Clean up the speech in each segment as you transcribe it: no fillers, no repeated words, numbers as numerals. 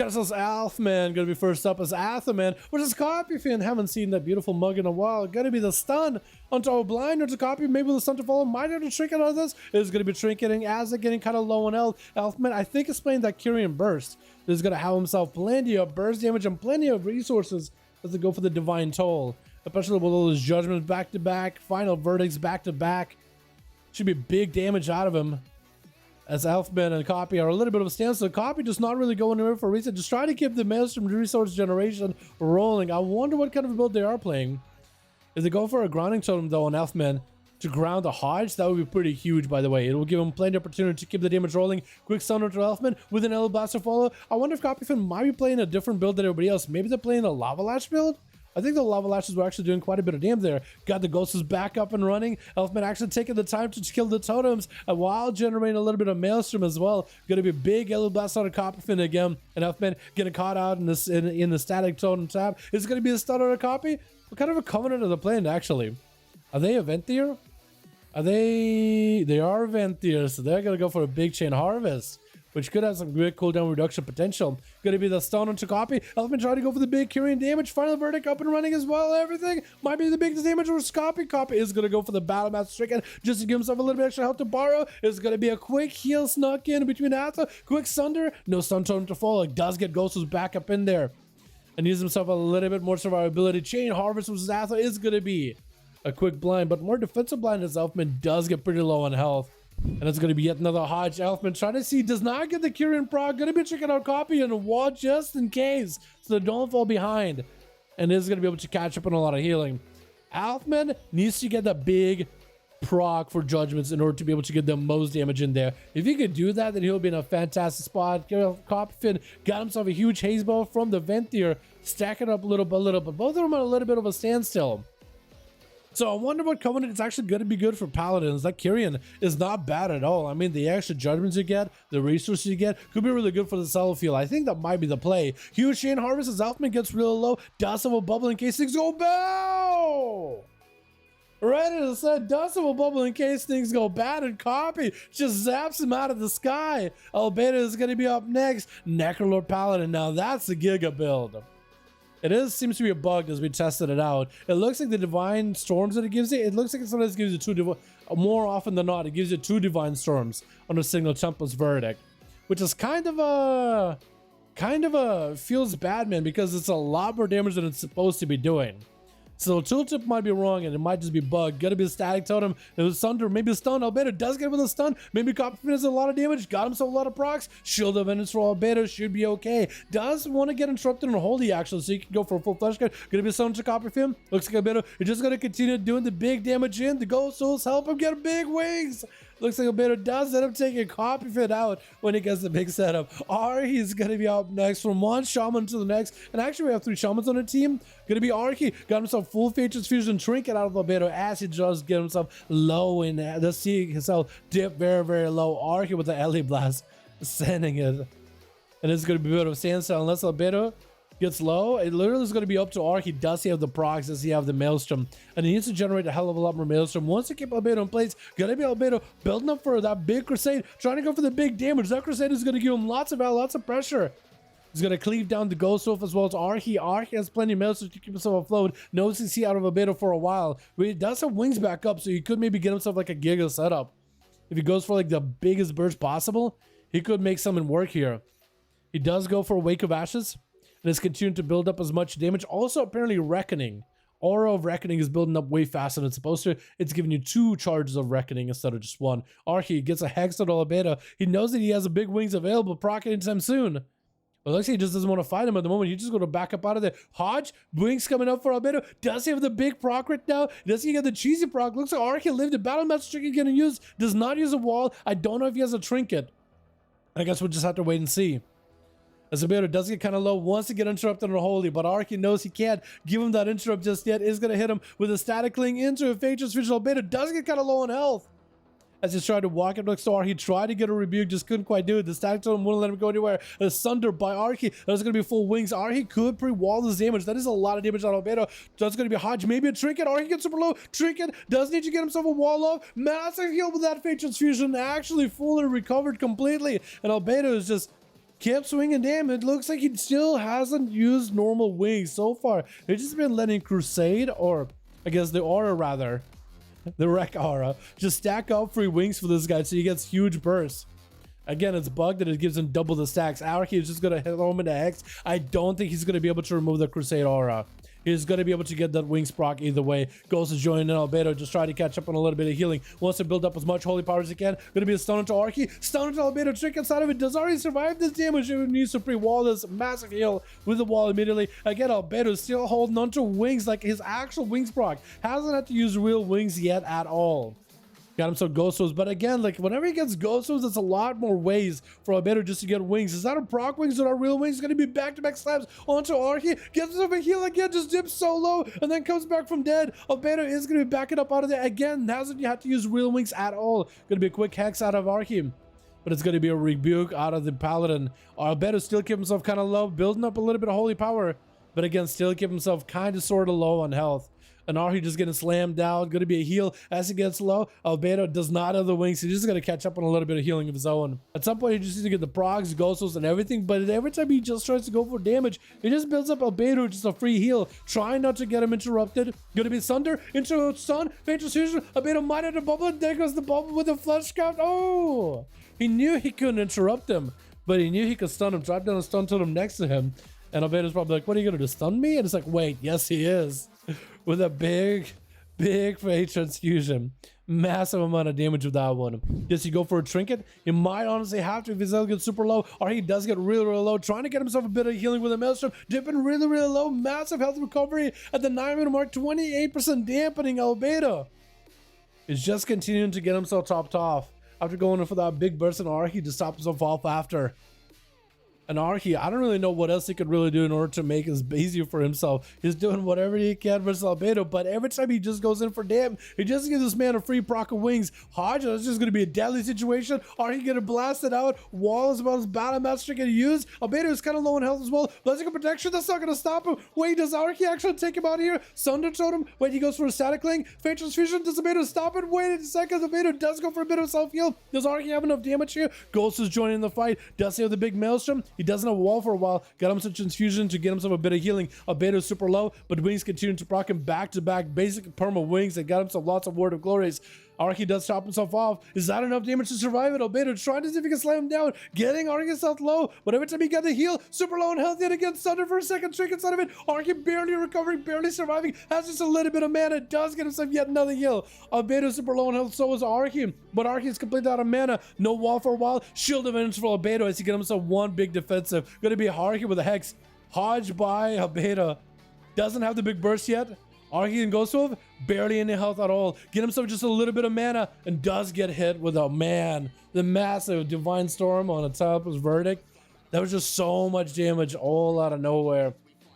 Got ourselves Alfman, gonna be first up as Athaman, versus Copy Fan. Haven't seen that beautiful mug in a while. Gonna be the stun onto our blind, onto Copy, maybe the stun to follow. Might have to trinket on this. Is gonna be trinketing as they're getting kind of low on health. Alfman, I think, is playing that Kyrian Burst. Is gonna have himself plenty of burst damage and plenty of resources as they go for the Divine Toll. Especially with all those judgments back to back, final verdicts back to back. Should be big damage out of him. As Elfman and Copy are a little bit of a standstill. Copy just not really going anywhere for a reason. Just trying to keep the Maelstrom resource generation rolling. I wonder what kind of a build they are playing. If they go for a grounding totem though on Elfman to ground the Hodge, that would be pretty huge, by the way. It will give him plenty of opportunity to keep the damage rolling. Quick stun to Elfman with an L Blaster follow. I wonder if Copy Fan might be playing a different build than everybody else. Maybe they're playing a Lava Lash build? I think the Lava Lashes were actually doing quite a bit of damage there. Got the Ghosts back up and running. Elfman actually taking the time to kill the totems while generating a little bit of Maelstrom as well. Gonna be a big Yellow Blast on a Copperfin again. And Elfman getting caught out in this in the static totem tab. Is it gonna be a stun on a Copy? What kind of a Covenant are they playing actually? Are they Event Tier? Are they are Event Tier, so they're gonna go for a big Chain Harvest, which could have some great cooldown reduction potential. Gonna be the stun onto Copy. Elfman trying to go for the big Kyrian damage. Final verdict up and running as well. Everything might be the biggest damage for Copy. Copy is gonna go for the Battle Master Stricken just to give himself a little bit extra health to borrow. It's gonna be a quick heal snuck in between Atha. Quick Sunder. No stun totem to fall. It does get Ghosts back up in there. And use himself a little bit more survivability. Chain Harvest versus Atha is gonna be a quick blind, but more defensive blind as Elfman does get pretty low on health. And it's going to be yet another Hodge. Elfman trying to see, does not get the Kyrian proc. Going to be checking out Copy and a wall just in case, so they don't fall behind. And is going to be able to catch up on a lot of healing. Elfman needs to get that big proc for judgments in order to be able to get the most damage in there. If he could do that, then he'll be in a fantastic spot. Copy got himself a huge haze ball from the Ventier, stacking up a little by little, but both of them are a little bit of a standstill. So I wonder what Covenant is actually going to be good for Paladins. That Kyrian is not bad at all. I mean, the extra judgments you get, the resources you get, could be really good for the solo field. I think that might be the play. Huge Chain Harvest as Elfman gets real low. Dust of a bubble in case things go bow! Right as I said, Dust of a bubble in case things go bad, and Copy just zaps him out of the sky. Albedo is going to be up next. Necrolord Paladin. Now that's the Giga build. Seems to be a bug as we tested it out. It looks like the Divine Storms that it gives you, it looks like it sometimes gives you more often than not, it gives you 2 Divine Storms on a single Tempest Verdict. Which is kind of a, feels bad, man, because it's a lot more damage than it's supposed to be doing. So tooltip might be wrong and it might just be bugged. Gotta be a static totem. It was Thunder, maybe a stun. Albedo does get with a stun. Maybe Copy does a lot of damage. Got himself a lot of procs. Shield of Vengeance for Albedo should be okay. Does want to get interrupted in Holy actually, so you can go for a full flesh cut. Gonna be a stun to Copy Film. Looks like Albedo is just gonna continue doing the big damage in. The Ghost Souls help him get big wings. Looks like Albedo does end up taking Copy Fit out when he gets the big setup. Arhe's gonna be up next from one shaman to the next. And actually we have 3 shamans on the team. Gonna be Arhe. Got himself full Fatress Fusion Trinket out of Albedo as he just get himself low in there. Let's see himself dip very, very low. Arhe with the LA Blast sending it. And it's gonna be a bit of a standstill unless Albedo gets low. It literally is going to be up to Arhe. Does he have the procs? Does he have the Maelstrom? And he needs to generate a hell of a lot more Maelstrom. Once to keep Albedo in place, gonna be Albedo building up for that big Crusade, trying to go for the big damage. That Crusade is going to give him lots of value, lots of pressure. He's going to cleave down the Ghost Wolf as well as Arhe. Arhe has plenty of Maelstrom to keep himself afloat. No CC out of Albedo for a while. But he does have wings back up, so he could maybe get himself like a Giga setup. If he goes for like the biggest burst possible, he could make something work here. He does go for a Wake of Ashes. And is continuing to build up as much damage. Also, apparently, Reckoning. Aura of Reckoning is building up way faster than it's supposed to. It's giving you 2 charges of Reckoning instead of just 1. Arhe gets a Hex on Albedo. He knows that he has a big wings available, proc anytime soon. But looks like he just doesn't want to fight him at the moment. He's just going to back up out of there. Hodge, wings coming up for Albedo. Does he have the big proc right now? Does he get the cheesy proc? Looks like Arhe lived the Battle Master Trick he's going to use. Does not use a wall. I don't know if he has a trinket. I guess we'll just have to wait and see. As Albedo does get kind of low, wants to get interrupted on a Holy, but Arhe knows he can't give him that interrupt just yet. Is going to hit him with a static cling into a Fatress Fusion. Albedo does get kind of low on health. As he's trying to walk up next to Arhe, tried to get a rebuke, just couldn't quite do it. The static totem wouldn't let him go anywhere. A Sunder by Arhe. That's going to be full wings. Arhe could pre-wall this damage. That is a lot of damage on Albedo. That's going to be Hodge. Maybe a Trinket. Arhe gets super low. Trinket does need to get himself a wall off. Massive heal with that Fatress Fusion. Actually fully recovered completely. And Albedo is just kept swinging damage. It looks like he still hasn't used normal wings so far. He's just been letting Crusade, or I guess the aura rather, the wreck aura, just stack up free wings for this guy so he gets huge bursts. Again, it's bugged that it gives him double the stacks. Arky is just going to hit home into Hex. I don't think he's going to be able to remove the Crusade aura. He's going to be able to get that wings proc either way. Goes to join in Albedo, just try to catch up on a little bit of healing. Wants to build up as much holy power as he can. Going to be a stun into Arky. Stun into Albedo, trick inside of it. Does already survive this damage. He needs to pre-wall this massive heal with the wall immediately. Again, Albedo is still holding onto wings, like his actual wings proc. Hasn't had to use real wings yet at all. Got him some Ghostos, but again, like whenever he gets Ghostos, it's a lot more ways for Albedo just to get wings. Is that a proc wings or a real wings? It's going to be back-to-back slams onto Arky. Gets himself a heal again, just dips so low, and then comes back from dead. Albedo is going to be backing up out of there again. Hasn't had to use real wings at all. Going to be a quick hex out of Arky, but it's going to be a rebuke out of the Paladin. Albedo still keep himself kind of low, building up a little bit of holy power, but again, still keep himself kind of sort of low on health. And Arky just getting slammed down. Going to be a heal as he gets low. Albedo does not have the wings. He's just going to catch up on a little bit of healing of his own. At some point, he just needs to get the procs, ghostos, and everything. But every time he just tries to go for damage, he just builds up Albedo, just a free heal. Trying not to get him interrupted. Going to be Sunder into a stun. Fatal Fusion. Albedo might have the bubble. There goes the bubble with the flesh scout. Oh! He knew he couldn't interrupt him, but he knew he could stun him. Drop down a stun totem next to him. And Albedo's probably like, what are you going to do, stun me? And it's like, wait, yes, he is. With a big fate transfusion. Massive amount of damage with that one. Does he go for a trinket? He might honestly have to if his health gets super low, or he does get really low, trying to get himself a bit of healing with a maelstrom, dipping really low. Massive health recovery at the 9-minute mark, 28% dampening. Albedo is just continuing to get himself topped off after going in for that big burst in Arky to stop himself off after. And Arky, I don't really know what else he could really do in order to make it easier for himself. He's doing whatever he can versus Albedo, but every time he just goes in for damn, he just gives this man a free proc of wings. Hodge, that's just going to be a deadly situation. Arky going to blast it out. Wall is about his battle master going to use. Albedo is kind of low in health as well. Blessing of protection, that's not going to stop him. Wait, does Arky actually take him out here? Sunder Totem. Wait, he goes for a static link. Fate Transfusion, does Albedo stop it? Wait a second, Albedo does go for a bit of self-heal. Does Arky have enough damage here? Ghost is joining the fight. Does he have the big maelstrom? He doesn't have a wall for a while. Got him some transfusion to get himself a bit of healing. Albedo is super low, but wings continue to proc him back-to-back basic perma wings and got himself lots of Word of Glories. Arky does chop himself off. Is that enough damage to survive it? Albedo trying to see if he can slam him down. Getting Arky's health low, but every time he got the heal, super low in health yet again. Sunder for a second, trick inside of it. Arky barely recovering, barely surviving. Has just a little bit of mana. Does get himself yet another heal. Albedo super low in health, so is Arky. But Arky is completely out of mana. No wall for a while. Shield advantage for Albedo as he gets himself one big defensive. Gonna be Arky with a hex. Hodge by Albedo. Doesn't have the big burst yet. Arky and Ghostwolf, barely any health at all. Get himself just a little bit of mana and does get hit with the massive Divine Storm on a Telepus Verdict. That was just so much damage all out of nowhere.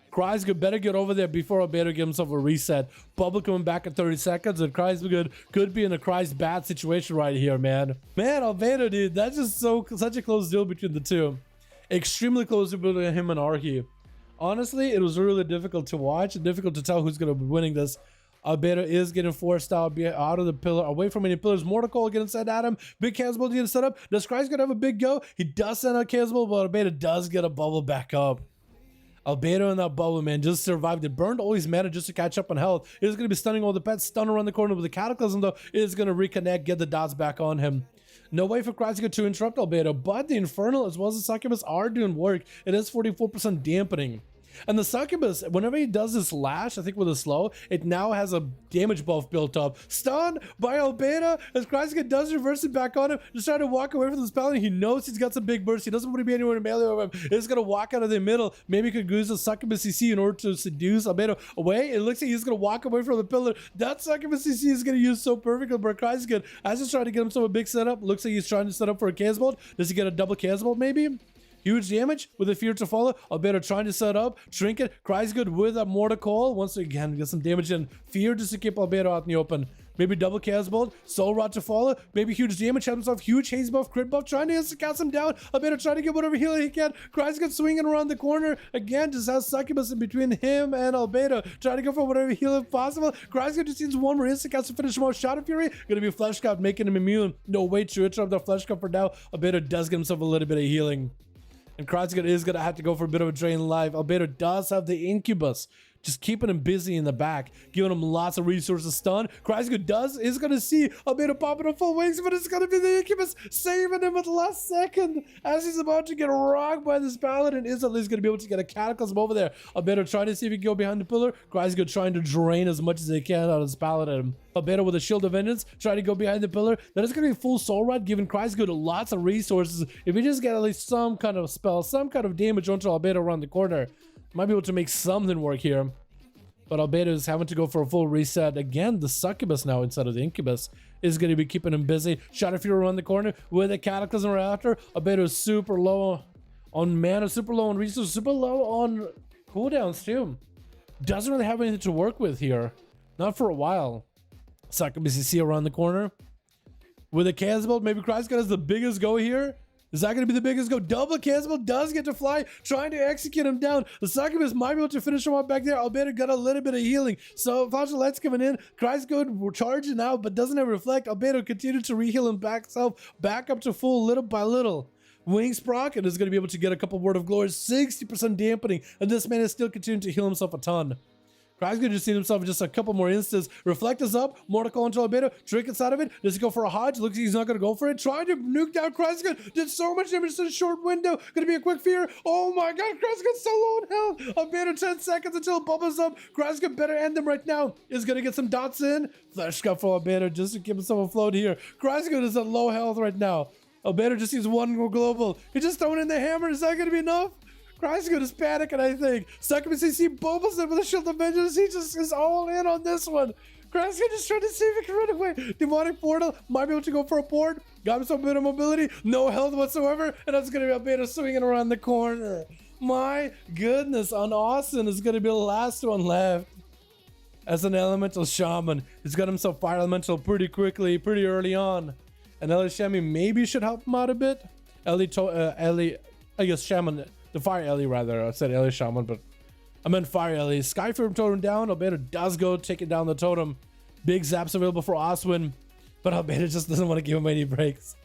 Cries better get over there before Albedo gives himself a reset. Bubble coming back in 30 seconds, and Cries could be in a Cries bad situation right here, man. Man, Albedo, dude, that's just such a close deal between the two. Extremely close between him and Arky. Honestly, it was really difficult to watch and difficult to tell who's going to be winning this. Albedo is getting forced out of the pillar, away from any pillars. Mortal getting sent at him. Big Casbolt getting set up. Does Cry's going to have a big go? He does send out Casbolt, but Albedo does get a bubble back up. Albedo in that bubble, man, just survived. It burned all his mana just to catch up on health. It is going to be stunning all the pets. Stun around the corner with the Cataclysm, though. It is going to reconnect, get the dots back on him. No way for Crysica to interrupt Albedo, but the Infernal as well as the Succubus are doing work. It is 44% dampening. And the Succubus, whenever he does this lash, I think with a slow, it now has a damage buff built up. Stun by Albedo as Crysica does reverse it back on him. Just trying to walk away from this Paladin. He knows he's got some big bursts. He doesn't want to be anywhere in melee of him. He's going to walk out of the middle. Maybe he could use the Succubus CC in order to seduce Albedo away. It looks like he's going to walk away from the pillar. That Succubus CC is going to use so perfectly. But Crysica, as he's trying to get himself a big setup, looks like he's trying to set up for a Casbolt. Does he get a double Casbolt maybe? Huge damage with a Fear to follow. Albedo trying to set up. Trinket. Cries good with a Mortal Call. Once again, get some damage in. Fear just to keep Albedo out in the open. Maybe double Casbolt. Soul Rod to follow. Maybe huge damage. Have himself huge haze buff, crit buff. Trying to cast him down. Albedo trying to get whatever healing he can. Cries good swinging around the corner. Again, just has Succubus in between him and Albedo. Trying to go for whatever healing possible. Cries good just needs one more instant cast to finish him off. Shadow Fury. Gonna be Flesh Cup making him immune. No way to interrupt the Flesh Cup for now. Albedo does get himself a little bit of healing. And Kreisgard is going to have to go for a bit of a drain life. Albedo does have the Incubus, just keeping him busy in the back, giving him lots of resources. Stun. Kreisgard is going to see Albedo popping up full wings, but it's going to be the Incubus saving him at the last second as he's about to get rocked by this Paladin. Is at least going to be able to get a Cataclysm over there. Albedo trying to see if he can go behind the pillar. Kreisgard trying to drain as much as he can out of his Paladin. Albedo with a Shield of Vengeance, trying to go behind the pillar. That is going to be full Soul Rod, giving Kreisgard lots of resources. If he just get at least some kind of spell, some kind of damage onto Albedo around the corner, might be able to make something work here. But Albedo is having to go for a full reset. Again, the Succubus now instead of the Incubus is going to be keeping him busy. Shadow Fury around the corner with a Cataclysm right after. Albedo is super low on mana, super low on resources, super low on cooldowns too. Doesn't really have anything to work with here. Not for a while. Succubus you see around the corner. With a Casbelt, maybe Kreisgard has the biggest go here. Is that going to be the biggest go? Double Casbelt does get to fly, trying to execute him down. The Succubus might be able to finish him up back there. Albedo got a little bit of healing. So Flageolet's coming in. Kreisgard charging out, but doesn't have reflect. Albedo continued to reheal him back up to full little by little. Wings proc and is going to be able to get a couple Word of Glory, 60% dampening, and this man is still continuing to heal himself a ton. Kreisgard just seen himself in just a couple more instances. Reflect is up. Mortal into Albedo. Trinkets out of it. Does he go for a Hodge? Looks like he's not going to go for it. Trying to nuke down Kreisgard. Did so much damage in a short window. Going to be a quick fear. Oh my god. Kreisgard's so low in health. Albedo 10 seconds until it bubbles up. Kreisgard better end him right now. Is going to get some dots in. Flash Scuff for Albedo just to keep himself afloat here. Kreisgard is at low health right now. Albedo just needs one more global. He's just throwing in the hammer. Is that going to be enough? Kreisgard is panicking, I think. Succubus CC bubbles in with a Shield of Vengeance. He just is all in on this one. Kreisgard just trying to see if he can run away. Demonic Portal might be able to go for a port. Got himself a bit of mobility. No health whatsoever. And that's going to be Albedo swinging around the corner. My goodness. On Austin is going to be the last one left. As an Elemental Shaman. He's got himself Fire Elemental pretty quickly, pretty early on. And Ellie Shaman maybe should help him out a bit. Ellie, I guess Shaman... The Fire Ellie, rather. I said Ellie Shaman, but I meant Fire Ellie. Skyfirm totem down. Albedo does go taking down the totem. Big zaps available for Oswin, but Albedo just doesn't want to give him any breaks.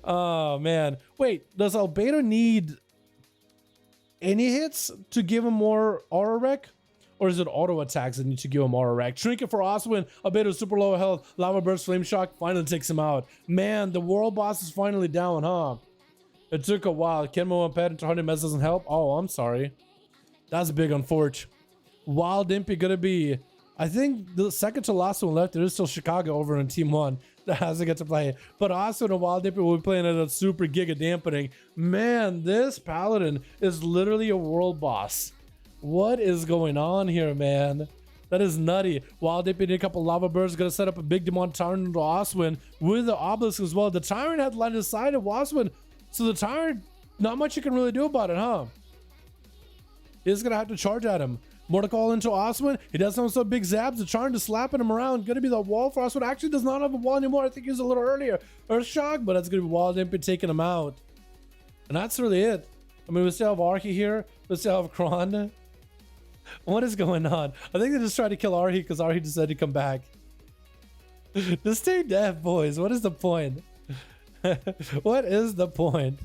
Oh, man. Wait, does Albedo need any hits to give him more aura wreck? Or is it auto attacks that need to give him aura wreck? Trinket for Oswin. Albedo super low health. Lava Burst, Flame Shock finally takes him out. Man, the world boss is finally down, huh? It took a while. Kenmo and Pet into 100 mess doesn't help. Oh, I'm sorry. That's big on Forge. Wild Impy gonna be... I think the second to last one left, there is still Chicago over in Team 1 that hasn't get to play. But also the Wild Impy will be playing at a super giga dampening. Man, this Paladin is literally a world boss. What is going on here, man? That is nutty. Wild Impy did a couple Lava Birds. Gonna set up a big Demon Tyrant into Oswin with the Obelisk as well. The Tyrant had line of sight of Oswin. So the Tyrant, not much you can really do about it, huh? He's going to have to charge at him. Mortal Call into Oswin. He does have some big zaps. The Trying to slapping him around. Going to be the wall for Oswin. Actually does not have a wall anymore. I think he was a little earlier. Earth Shock, but that's going to be Wild Impy taking him out. And that's really it. I mean, we still have Arhi here. We still have Kron. What is going on? I think they just tried to kill Arhi because Arhi decided to come back. Just stay dead, boys. What is the point? What is the point?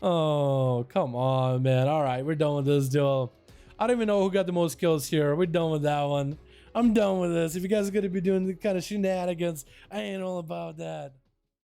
Oh, come on, man. All right, we're done with this duel. I don't even know who got the most kills here. We're done with that one. I'm done with this. If you guys are going to be doing the kind of shenanigans, I ain't all about that.